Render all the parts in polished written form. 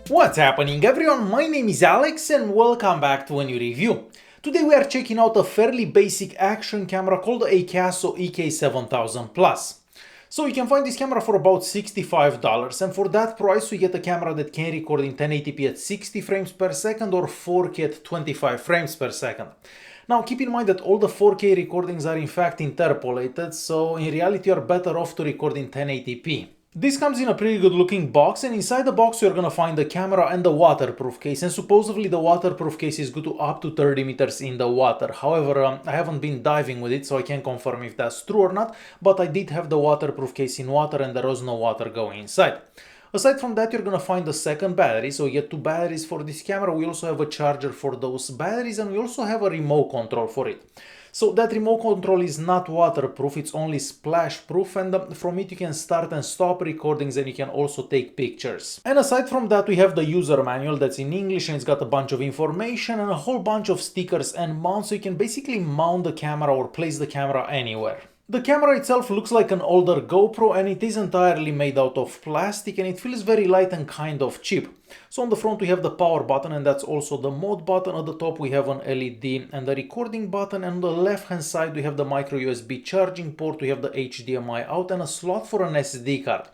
What's happening everyone, my name is Alex and welcome back to a new review. Today we are checking out a fairly basic action camera called the Eicaso EK7000 Plus. So you can find this camera for about $65 and for that price we get a camera that can record in 1080p at 60 frames per second or 4K at 25 frames per second. Now keep in mind that all the 4K recordings are in fact interpolated, so in reality you are better off to record in 1080p. This comes in a pretty good looking box, and inside the box you're gonna find the camera and the waterproof case, and supposedly the waterproof case is good to up to 30 meters in the water. However, I haven't been diving with it, so I can't confirm if that's true or not, but I did have the waterproof case in water and there was no water going inside. Aside from that, you're gonna find the second battery, so you get two batteries for this camera. We also have a charger for those batteries and we also have a remote control for it. So that remote control is not waterproof, it's only splash proof, and from it you can start and stop recordings and you can also take pictures. And aside from that we have the user manual that's in English and it's got a bunch of information and a whole bunch of stickers and mounts, so you can basically mount the camera or place the camera anywhere. The camera itself looks like an older GoPro and it is entirely made out of plastic and it feels very light and kind of cheap. So on the front we have the power button and that's also the mode button. At the top we have an LED and the recording button, and on the left hand side we have the micro USB charging port, we have the HDMI out and a slot for an SD card.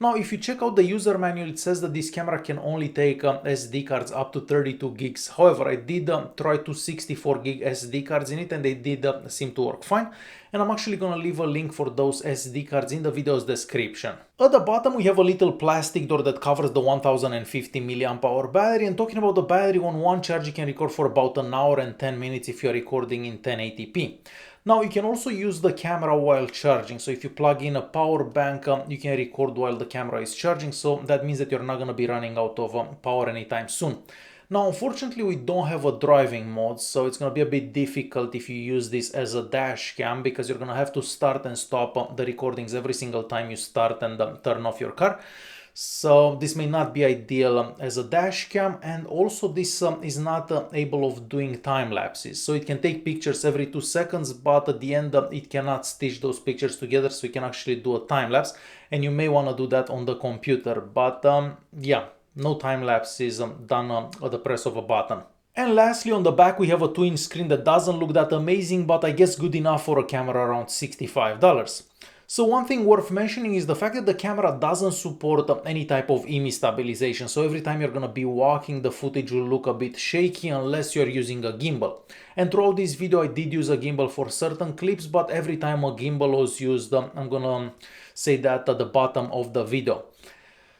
Now if you check out the user manual, it says that this camera can only take SD cards up to 32 gigs. However, I did try 264 gig SD cards in it and they did seem to work fine. And I'm actually gonna leave a link for those SD cards in the video's description. At the bottom we have a little plastic door that covers the 1050 mAh battery, and talking about the battery, on one charge you can record for about an hour and 10 minutes if you're recording in 1080p. Now you can also use the camera while charging, so if you plug in a power bank you can record while the camera is charging, so that means that you're not going to be running out of power anytime soon. Now unfortunately we don't have a driving mode, so it's going to be a bit difficult if you use this as a dash cam, because you're going to have to start and stop the recordings every single time you start and turn off your car. So this may not be ideal as a dash cam, and also this is not able of doing time lapses, so it can take pictures every 2 seconds, but at the end it cannot stitch those pictures together, so you can actually do a time lapse, and you may want to do that on the computer, but yeah, no time lapse is done at the press of a button. And lastly, on the back we have a 2-inch screen that doesn't look that amazing, but I guess good enough for a camera around $65. So one thing worth mentioning is the fact that the camera doesn't support any type of image stabilization, so every time you're gonna be walking the footage will look a bit shaky unless you're using a gimbal. And throughout this video I did use a gimbal for certain clips, but every time a gimbal was used I'm gonna say that at the bottom of the video.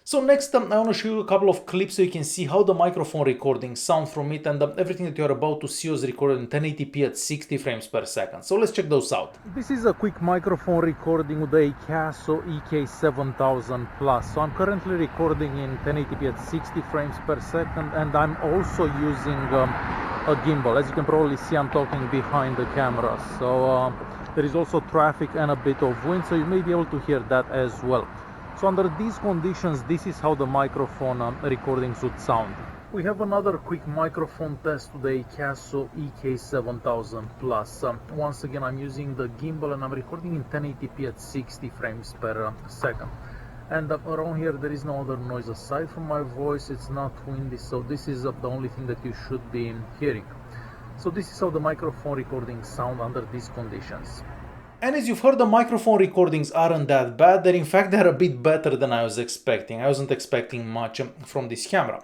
So next I want to show you a couple of clips so you can see how the microphone recordings sound from it, and everything that you're about to see was recorded in 1080p at 60 frames per second. So let's check those out. This is a quick microphone recording with the Eicaso EK7000 Plus. So I'm currently recording in 1080p at 60 frames per second, and I'm also using a gimbal. As you can probably see, I'm talking behind the camera. So there is also traffic and a bit of wind, so you may be able to hear that as well. So under these conditions, this is how the microphone recordings would sound. We have another quick microphone test with the Eicaso EK7000 Plus. Once again, I'm using the gimbal and I'm recording in 1080p at 60 frames per second. And around here there is no other noise aside from my voice, it's not windy, so this is the only thing that you should be hearing. So this is how the microphone recordings sound under these conditions. And as you've heard, the microphone recordings aren't that bad. In fact, they're a bit better than I was expecting. I wasn't expecting much from this camera.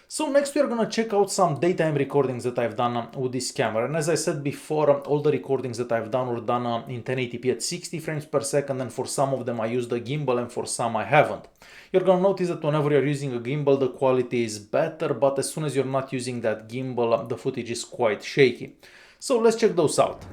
So next we are gonna check out some daytime recordings that I've done with this camera. And as I said before, all the recordings that I've done were done in 1080p at 60 frames per second, and for some of them I used the gimbal and for some I haven't. You're gonna notice that whenever you're using a gimbal the quality is better, but as soon as you're not using that gimbal the footage is quite shaky. So let's check those out.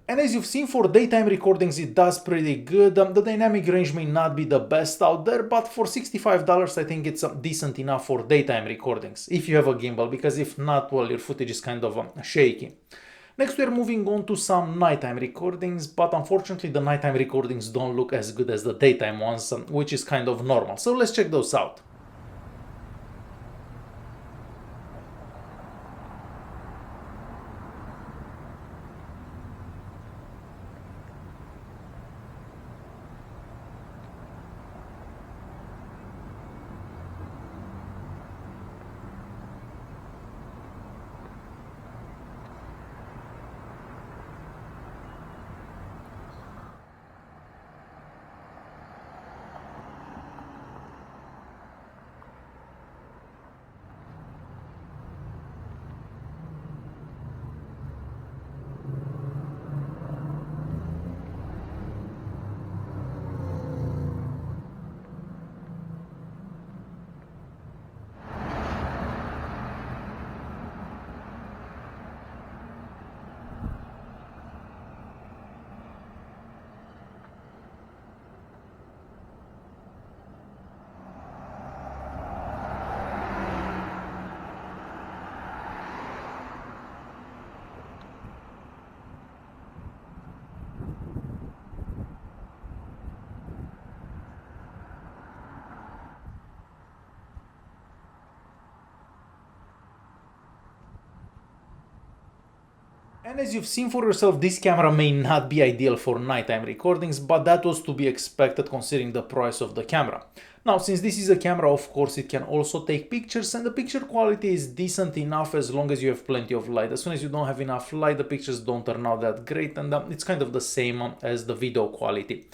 And as you've seen, for daytime recordings it does pretty good. The dynamic range may not be the best out there, but for $65 I think it's decent enough for daytime recordings, if you have a gimbal, because if not, well, your footage is kind of shaky. Next we are moving on to some nighttime recordings, but unfortunately the nighttime recordings don't look as good as the daytime ones, which is kind of normal. So let's check those out. And as you've seen for yourself, this camera may not be ideal for nighttime recordings, but that was to be expected considering the price of the camera. Now, since this is a camera, of course, it can also take pictures, and the picture quality is decent enough as long as you have plenty of light. As soon as you don't have enough light, the pictures don't turn out that great, and it's kind of the same as the video quality.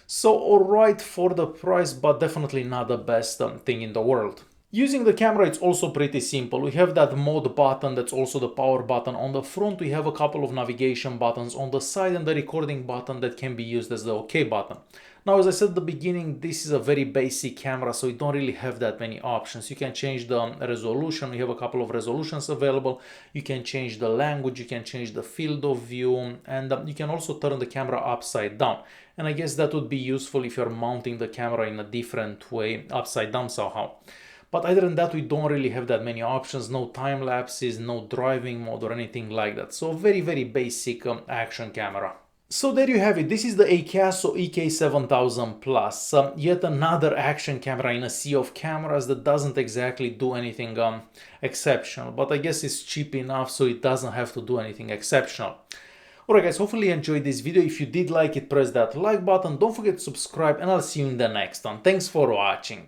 So, alright for the price, but definitely not the best thing in the world. Using the camera, it's also pretty simple. We have that mode button, that's also the power button on the front. We have a couple of navigation buttons on the side and the recording button that can be used as the OK button. Now, as I said at the beginning, this is a very basic camera, so you don't really have that many options. You can change the resolution. We have a couple of resolutions available. You can change the language, you can change the field of view, and you can also turn the camera upside down. And I guess that would be useful if you're mounting the camera in a different way, upside down somehow. But other than that, we don't really have that many options, no time lapses, no driving mode or anything like that. So very, very basic action camera. So there you have it. This is the Eicaso EK7000 Plus, yet another action camera in a sea of cameras that doesn't exactly do anything exceptional. But I guess it's cheap enough so it doesn't have to do anything exceptional. Alright guys, hopefully you enjoyed this video. If you did like it, press that like button. Don't forget to subscribe and I'll see you in the next one. Thanks for watching.